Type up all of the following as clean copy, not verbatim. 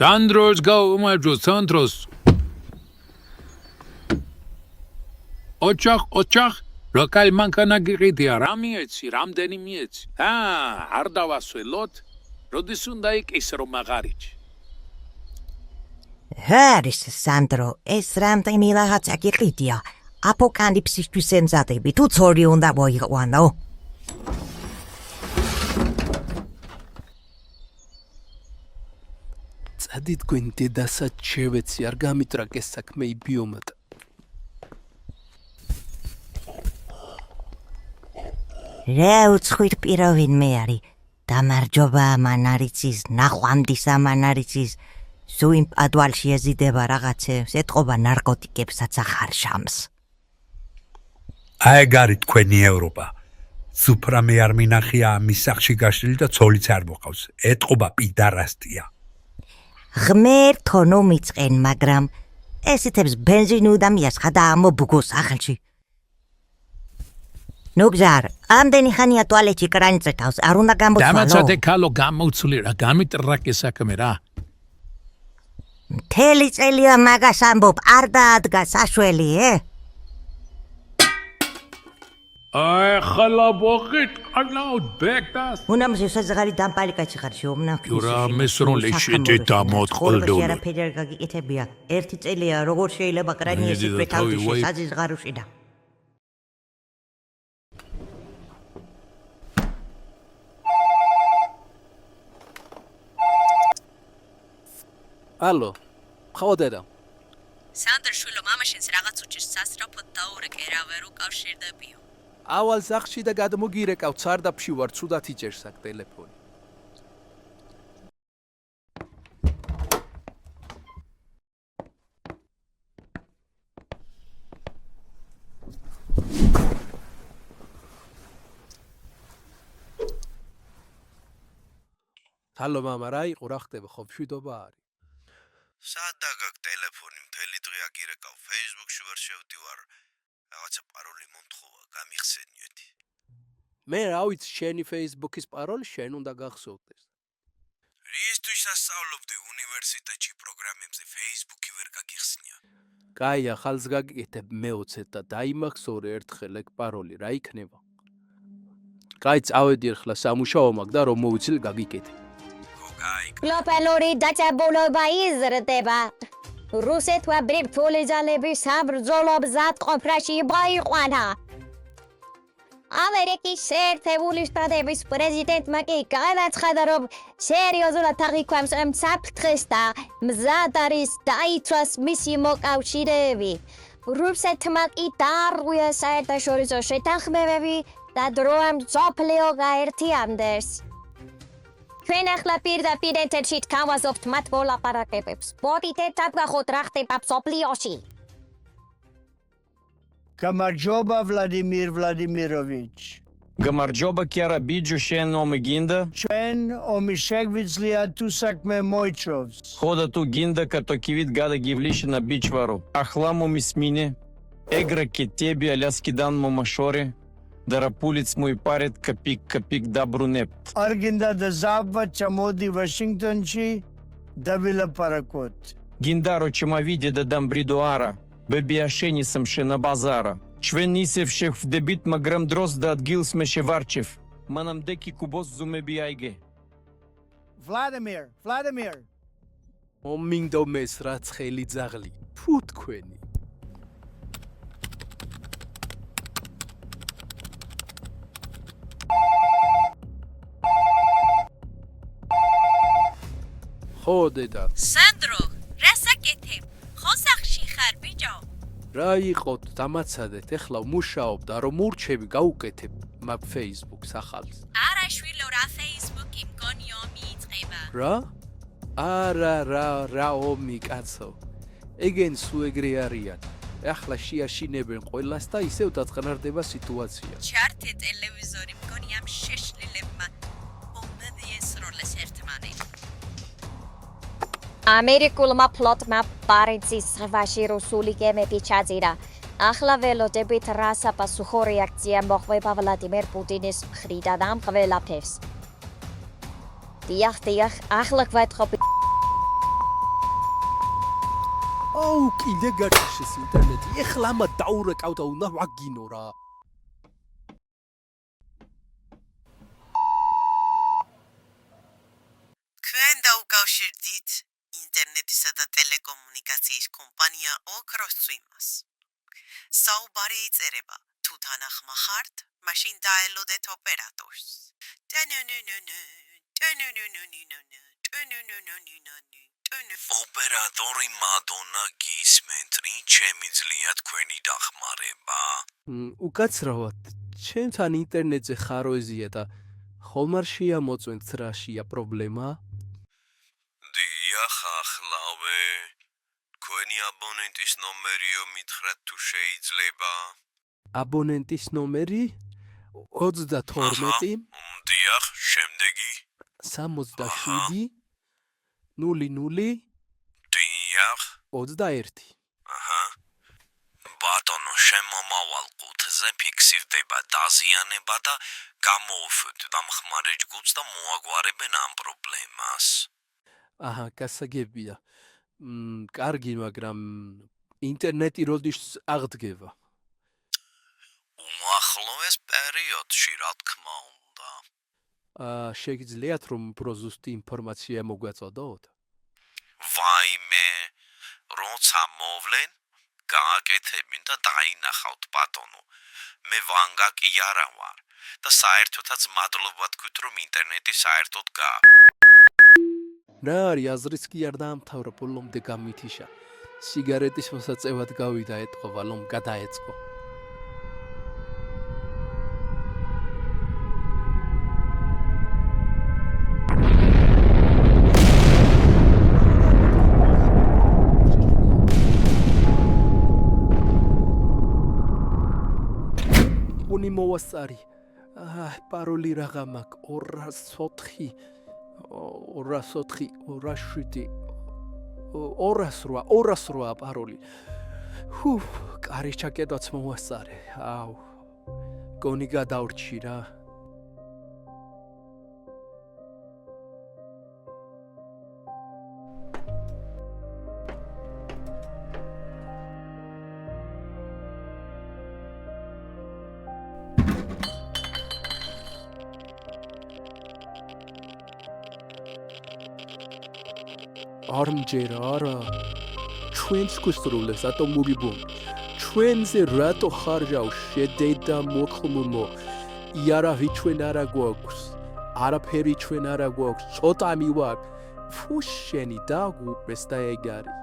Sandros გაუმარჯო Sandros. ოჩახ რა კაი მანქანა გიყიდია რა მიეცი რამდენი მიეცი არ დავასველოთ როდის უნდა იყის რომ აღარიჩი ჰარის სანდრო ეს რამდენი რაღაცა გიყიდია აპოკალიფსისთვის ემზადები თუ ცორი უნდა მოიყვანო წადით გვენ დედასაც შევეცი არ გამიტრაკეს საქმე იბიომატ რა უცხით პიროვინ მე არის დამარჯობა მანარიცის ნახვამდის ამანარიცის სუიმ ადვალში ეზიდება რაღაცებს ეთყობა ნარკოტიკებსაც ახარშამს აი გარი თქვენი ევროპა სუპრამე არ მინახია ამის სახში გაშლილი და ცოლიც არ მოყავს ეთყობა პიდარასტია ღმერთო ნუ მიწყენ მაგრამ ესეთებს ბენზინი უნდა მიასხა ამობუგოს სახელში ნუგზარ ამდენი ხანია ტუალეტში კრანი წეთავს არ უნდა გამოცვალო დამაცადე ქალო გამოცვლი რა გამიტრაკე საქმე რა მთელი წელია მაგას ამბობ არ დაადგა საშველი აი ხალა ბოხით ყანაუთ ბეკდას უნამ ზესაზღარი დამპალიკაცი ხარ შეომნახი რა მესროლი შედი დამოტყოლდო რა ფედერ გაგიკეთებია ერთი წელია როგორ შეიძლება კრანი ესე პრეტავდი შესაძის ღარუში და ალო ხავდერა სანდრ შვილო მამაშენს რაღაც უჭირს სასწრაფოდ დაურეკე რა ვერ უკავშირდებიო ავალ სახში და გადმოგირეკავ ცარდაფში ვარ ცუდად იჭერს აქ ტელეფონი ჰალო მამა რა იყო რა ხდება ხო მშვიდობა არის სადა გაკ ტელეფონი მთელი დღე აგირეკავ Facebook-ში ვერ შევდივარ რაღაცა პაროლი მომთხოვა გამიხსენიოდი მე რა ვიცი შენი Facebook-ის პაროლი შენ უნდა გახსოვდეს რისთვის ასწავლობდი უნივერსიტეტში პროგრამებზე Facebook-ი ვერ გაგიხსნია კაი ახალს გაგიკეთებ მე-20 და დაიმახსოვრე ერთხელ ეგ პაროლი რა იქნება კაი წავედი ახლა სამუშაო მაგ და რომ მოვიცილ გაგიკეთე გლობალური დაჭაბულობა იზრდება რუსეთმა ბრძოლი ძალების საბრძოლო მზადყოფნაში მოიყვანა ამერიკის შეერთებული შტატების პრეზიდენტმა კი განაცხადა რომ სერიოზულად აღიქვამს საფრთხეს და მზად არის დაიცვას მისი მოკავშირეები რუსეთმა კი დაარღვია საერთაშორისო შეთანხმებები და დროამ მსოფლიო გაერთიანდეს ჩვენ ახლა პირდაპირ ეთერში გავაზობთ მათ მოლაპარაკებებს. მოდით ერთად ვახოთ რა ხდება მსოფლიოში. გამარჯობა ვლადიმირ ვლადიმიროვიჩ. გამარჯობა კიარა ბიჯუ შენ ომი გინდა? ჩვენ ომი შეგვიძლია თუ საქმე მოიჭროს. ხოდა თუ გინდა კარტოკივით გადაგივლიშნა ბიჭვარო. ახლა მომისმინე. ეგრაკე ტები ალიასკიდან მომაშორე. Дарапулиц мой парет копик добрунеп. Аргинда да завбача моди Вашингтончи да вилапаракот. Гиндаро чемавиде да дам бридуара. Бебиашени самше на базара. Чвенисевших в дебит маграм дрос да отгил смеше варчев. Манам деки кубос зумебиайге. Владимир. ომმინდო მეს რაც ხელი ძაღლი. ფუ თქვენი. ხოდედა სანდრო რასაკეთებ ხო სახში ხარ ბიჭო რა იყოთ დამაცადეთ ეხლა მუშაობ და რომ მურჩები გაუკეთებ მაგ Facebook-ს ახალს არა შვილო რა Facebook-ი მგონი ომი იწყება რა არა ომი კაცო ეგენ სულ ეგრე არიან ახლა შეაშინებენ ყველას და ისევ დაწყნარდება სიტუაცია ჩართე ტელევიზორი მგონი ამ შეშლილებმა ომები ესროლეს ერთმანეთს ამერიკულმა ფლოტმა ბარენცის ზღვაში რუსული გემები ჩაძირა. ახლა ველოდებით რა საპასუხო რეაქცია მოხვდება ვლადიმერ პუტინის მხრიდან ამ ყველაფერს. დიახ, ახლა გვეთხოვ კიდე გაჩიშეს ინტერნეტი. ეხლა ამა დაურეკავ და უნდა ვაგინო რა. თქვენ დაუკავშირდით ინტერნეტისა და ტელეკომუნიკაციის კომპანია ოქროსწვიმას. საუბარი იწერება, თუ თანახმა ხართ, მაშინ დაელოდეთ ოპერატორს. ოპერატორი მადონა გისმენტრი, ჩემი ძლია თქვენი დახმარება. უკაცრავად, ჩემთან ინტერნეტზე ხაროეზია და ხომ არ შეამოწმენთ რაშია პრობლემა? დიახ, ახლავე. თქვენი აბონენტის ნომერიო მითხრათ თუ შეიძლება. აბონენტის ნომერი 32 დიახ, შემდეგი. 67 00 დიახ. 21. აჰა. ბატონო, შემომავალ ყუთზე ფიქსირდება დაზიანება და გამოუშვით დამხმარე ჯგუფს და მოაგვარებენ ამ პრობლემას. აჰა, გასაგებია. კარგი, მაგრამ ინტერნეტი როდის აღდგება? უახლოეს პერიოდში, რა თქმა უნდა. შეგიძლიათ რომ პროზუსტი ინფორმაცია მოგვაწოდოთ? ვაიმე, როცა მოვლენ, გააკეთებინ და დაინახავთ ბატონო. მე ვანგაკი არა ვარ და საერთოდაც მადლობა თქვით რომ ინტერნეტი საერთოდ რა არის აზრიც კი არ დაამთავრა ბოლომდე გამითიშა. სიგარეტის მოსაწევად გავიდა ეთყობა რომ გადაეწყო. მოვასწარი. პაროლი რაღა მაქვს 204 208 პაროლი. კარი ჩაკეტვაც მოვასწარე. აუ. გონი გადავრჩი რა. არმჯერა არა ჩვენს გვესრულეს ატომური ბომბი ჩვენზე რატო ხარჯავ შედედა მოხმუნო იარავი ჩვენ არა გვაქვს არაფერი ჩვენ არა გვაქვს ცოტა მივარ ფუშენი დაგუპეს და ეგ არის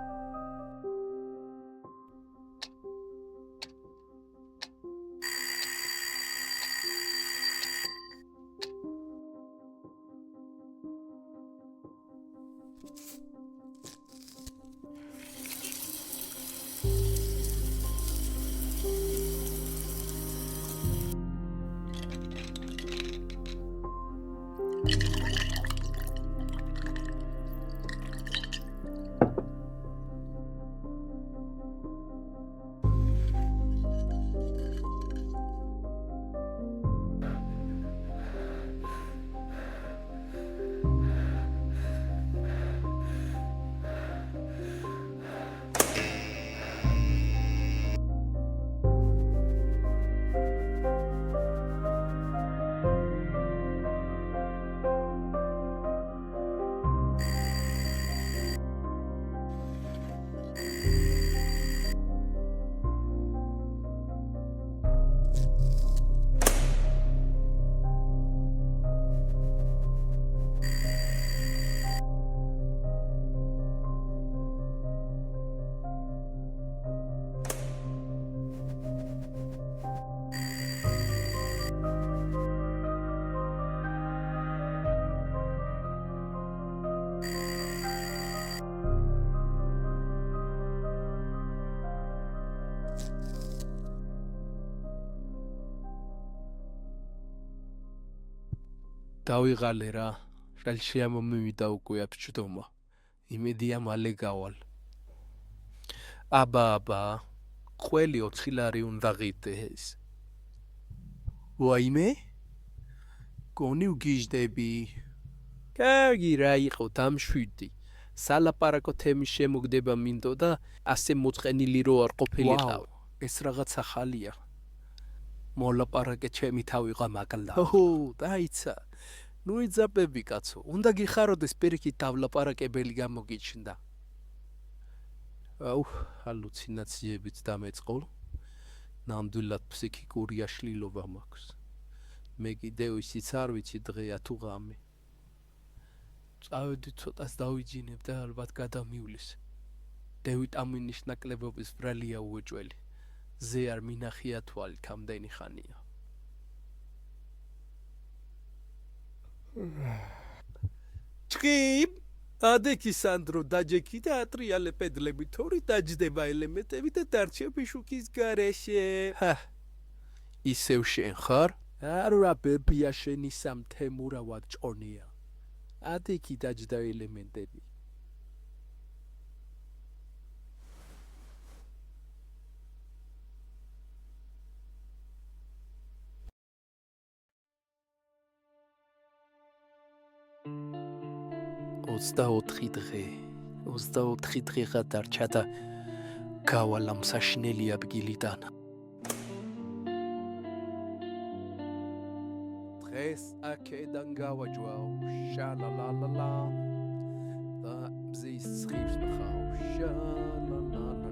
დავიღალე რა ხელშია მომივიდა უკვე აფჭდომა იმედია მალე გავალ აბა ყველი 4 ლარი უნდა ღირდეს ვაიმე გონი უგიჟდები კარგი რა იყო დამშვიდი სალაპარაკო თემის შემოგდება მინდოდა ასე მოწყენილი რო არ ყოფილიყავ ეს რაღაც ახალია მოლაპარაკე ჩემი თავი ყამაკლა ო დაიცა ნუ იძაბები კაცო უნდა გიხაროდეს პირიქით დავლაპარაკებელი გამოგიჩნდა აუ ჰალუცინაციებით დამეწყო ნამდვილად ფსიქიკური აშლილობა მაქვს მე კიდევ ისიც არ ვიცი დღეა თუ ღამე წავედი ცოტას დავიჯინებ და ალბათ გადამივლის დევიტამინის ნაკლებობის ბრალია უეჭველი ზე არ მინახია თვალი კამდენი ხანია ჭკი ადექი სანდრო დაჯექი და ატრიალე პედლები თორი დაჯდება ელემენტები და დარჩები შუქის გარეშე ისევ შენ ხარ არა ბებია შენი სამთემურავად ჭონია ადექი დაჯდა ელემენტები ოცდაოთხი დღეღა დარჩა და გავალ ამ საშინელი ადგილიდან დღეს აქედან გავაჯვავ შალალალალა და მზის ცხივს ნახავ შალალალა